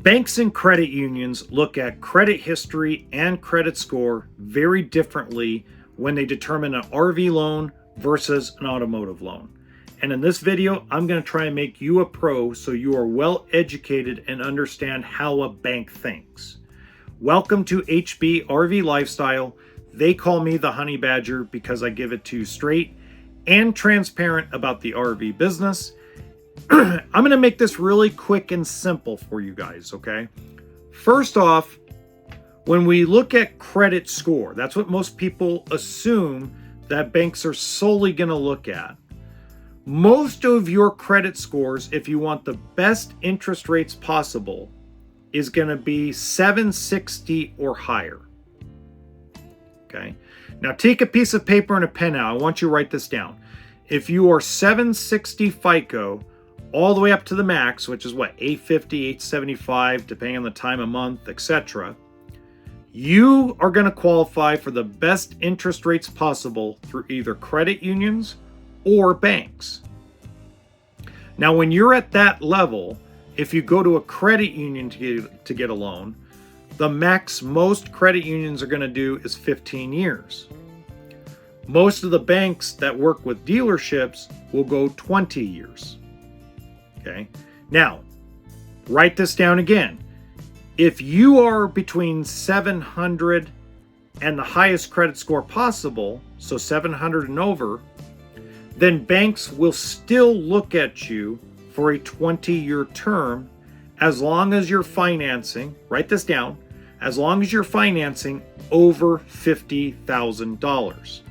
Banks and credit unions look at credit history and credit score very differently when they determine an RV loan versus an automotive loan. And in this video, I'm going to try and make you a pro so you are well educated and understand how a bank thinks. Welcome to HBRV Lifestyle. They call me the Honey Badger because I give it to you straight and transparent about the RV business. I'm going to make this really quick and simple for you guys, okay? First off, when we look at credit score, that's what most people assume that banks are solely going to look at. Most of your credit scores, if you want the best interest rates possible, is going to be 760 or higher. Okay? Now take a piece of paper and a pen out. I want you to write this down. If you are 760 FICO, all the way up to the max, which is what, 850, 875, depending on the time of month, etc., you are going to qualify for the best interest rates possible through either credit unions or banks. Now, when you're at that level, if you go to a credit union to get a loan, the max most credit unions are going to do is 15 years. Most of the banks that work with dealerships will go 20 years. Okay. Now, write this down again. If you are between 700 and the highest credit score possible, so 700 and over, then banks will still look at you for a 20-year term as long as you're financing, write this down, as long as you're financing over $50,000.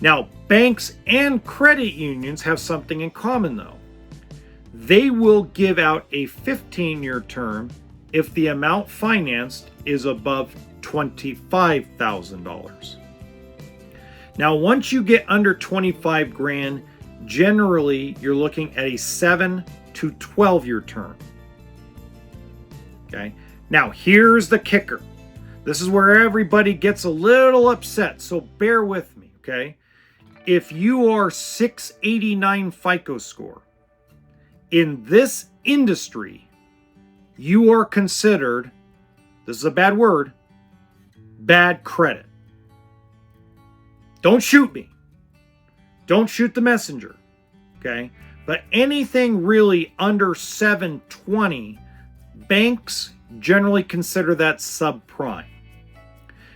Now, banks and credit unions have something in common though. They will give out a 15-year term if the amount financed is above $25,000. Now, once you get under 25 grand, generally you're looking at a 7 to 12-year term. Okay. Now, here's the kicker. This is where everybody gets a little upset, so bear with me, okay? If you are 689 FICO score, in this industry, you are considered, this is a bad word, bad credit. Don't shoot me. Don't shoot the messenger, okay? But anything really under 720, banks generally consider that subprime.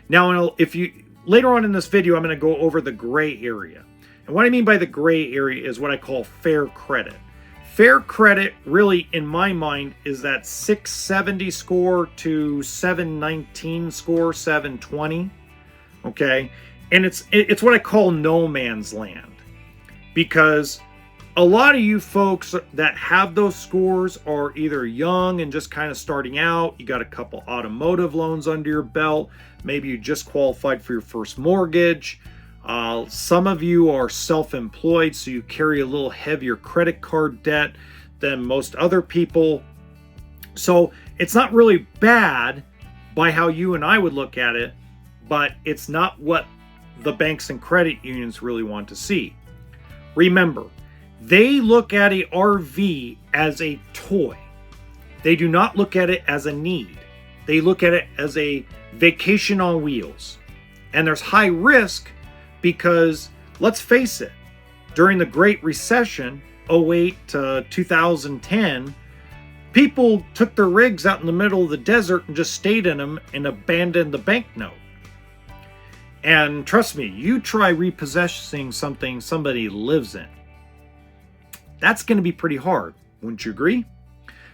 Now, if you later on in this video, I'm going to go over the gray area. And what I mean by the gray area is what I call fair credit. Fair credit, really, in my mind, is that 670 score to 719 score, 720. Okay? And it's what I call no man's land. Because a lot of you folks that have those scores are either young and just kind of starting out. You got a couple automotive loans under your belt. Maybe you just qualified for your first mortgage. Some of you are self-employed, so you carry a little heavier credit card debt than most other people. So it's not really bad by how you and I would look at it, but it's not what the banks and credit unions really want to see. Remember, they look at a RV as a toy. They do not look at it as a need. They look at it as a vacation on wheels. And there's high risk because, let's face it, during the Great Recession, 08 to 2010, people took their rigs out in the middle of the desert and just stayed in them and abandoned the banknote. And trust me, you try repossessing something somebody lives in. That's going to be pretty hard, wouldn't you agree?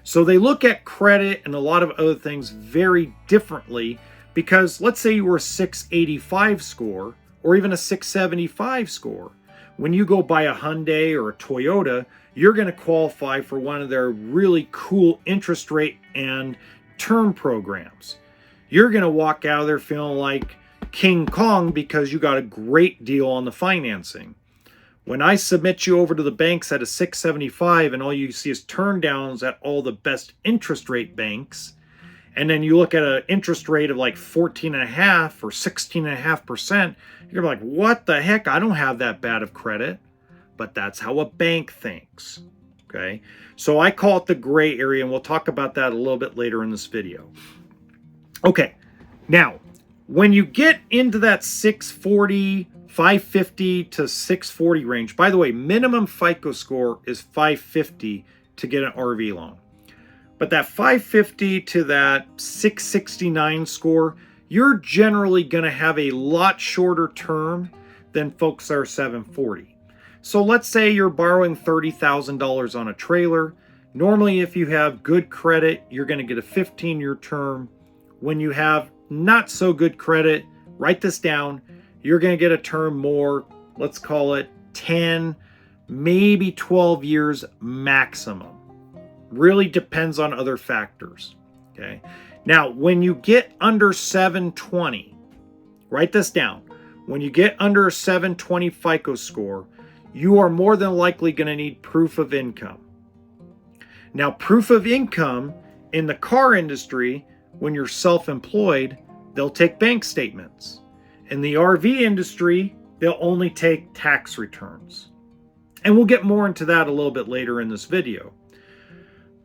So they look at credit and a lot of other things very differently because let's say you were a 685 score or even a 675 score. When you go buy a Hyundai or a Toyota, you're going to qualify for one of their really cool interest rate and term programs. You're going to walk out of there feeling like King Kong because you got a great deal on the financing. When I submit you over to the banks at a 675 and all you see is turn downs at all the best interest rate banks, and then you look at an interest rate of like 14.5% or 16.5%, you're like, what the heck? I don't have that bad of credit. But that's how a bank thinks. Okay, so I call it the gray area, and we'll talk about that a little bit later in this video. Okay, now when you get into that 640, 550 to 640 range, by the way, minimum FICO score is 550 to get an RV loan. But that 550 to that 669 score, you're generally going to have a lot shorter term than folks that are 740. So let's say you're borrowing $30,000 on a trailer. Normally, if you have good credit, you're going to get a 15-year term. When you have not so good credit, write this down, you're going to get a term more, let's call it 10, maybe 12 years maximum. Really depends on other factors. Okay. Now, when you get under 720, write this down. When you get under a 720 FICO score, you are more than likely going to need proof of income. Now, proof of income in the car industry, when you're self-employed, they'll take bank statements. In the RV industry, they'll only take tax returns. And we'll get more into that a little bit later in this video.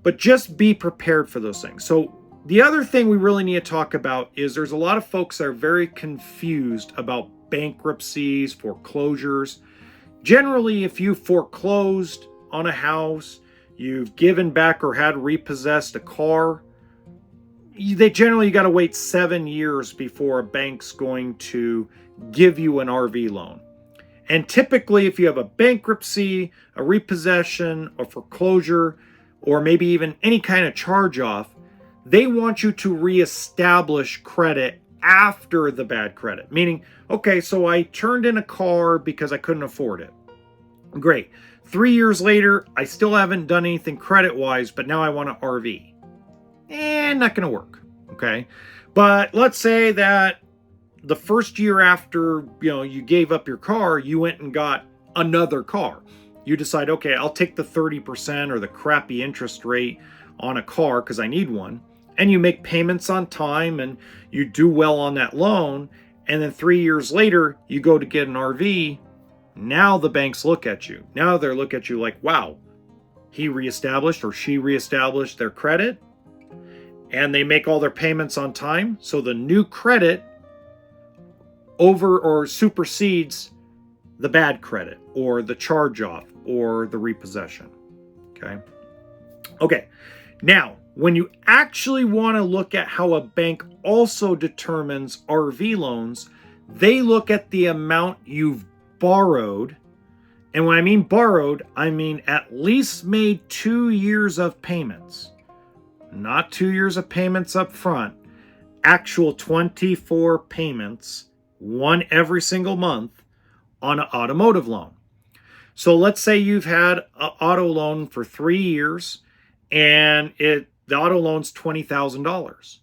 But just be prepared for those things. So the other thing we really need to talk about is there's a lot of folks that are very confused about bankruptcies, foreclosures. Generally, if you foreclosed on a house, you've given back or had repossessed a car, they generally got to wait 7 years before a bank's going to give you an RV loan. And typically, if you have a bankruptcy, a repossession, a foreclosure, or maybe even any kind of charge-off, they want you to reestablish credit after the bad credit. Meaning, okay, so I turned in a car because I couldn't afford it. Great. 3 years later, I still haven't done anything credit-wise, but now I want an RV. Not going to work, okay? But let's say that the first year after, you gave up your car, you went and got another car. You decide, okay, I'll take the 30% or the crappy interest rate on a car because I need one. And you make payments on time and you do well on that loan. And then 3 years later, you go to get an RV. Now the banks look at you. Now they look at you like, wow, he reestablished or she reestablished their credit. And they make all their payments on time. So the new credit over or supersedes the bad credit or the charge-off or the repossession. Okay. Now, when you actually want to look at how a bank also determines RV loans, they look at the amount you've borrowed. And when I mean borrowed, I mean at least made 2 years of payments. Not 2 years of payments up front, actual 24 payments, one every single month on an automotive loan. So let's say you've had an auto loan for 3 years and the auto loan's $20,000.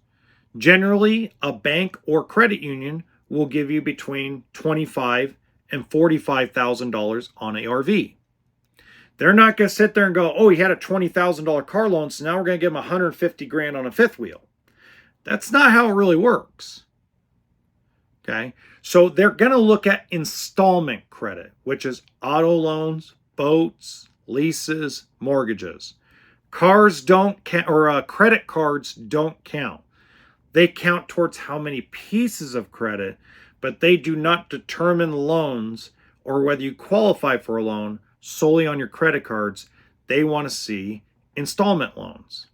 Generally, a bank or credit union will give you between $25,000 and $45,000 on an RV. They're not going to sit there and go, oh, he had a $20,000 car loan, so now we're going to give him $150,000 on a fifth wheel. That's not how it really works. Okay, so they're going to look at installment credit, which is auto loans, boats, leases, mortgages. Cars don't count, or credit cards don't count. They count towards how many pieces of credit, but they do not determine loans or whether you qualify for a loan solely on your credit cards. They want to see installment loans.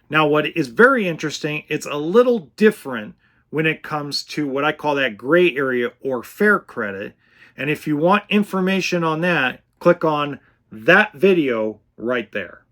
Now, what is very interesting, it's a little different when it comes to what I call that gray area or fair credit. And if you want information on that, click on that video right there.